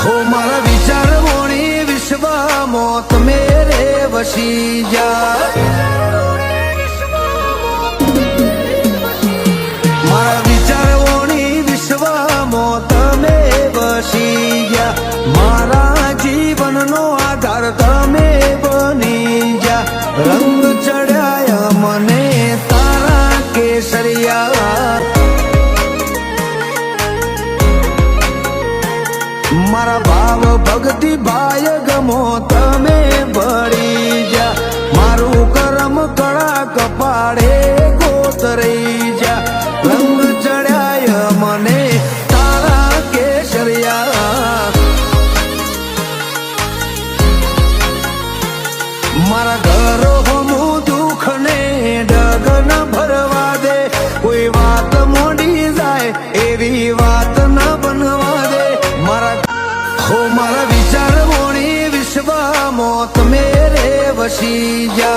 हो मारा विचार वोणी विश्व मोत मेरे वशी जा मारा विचार वोणी विश्व मोत में वशी जा मारा जीवन नो आधार तमे बनी जा रंग चढ़ाया मने तारा केसरिया मारा भाव भक्ति भाय गमो तमे भरी जा मारू करम कड़ा कपाड़े गोतरी जा रंग चढ़ाय मने तारा केसरिया मारा घरो हमू दुख ने डगन भरवा दे कोई बात मोड़ी जाए एवी बात न बनवा दे मारा हो मारा विचार वोणी विश्व मोत मेरे वशी जा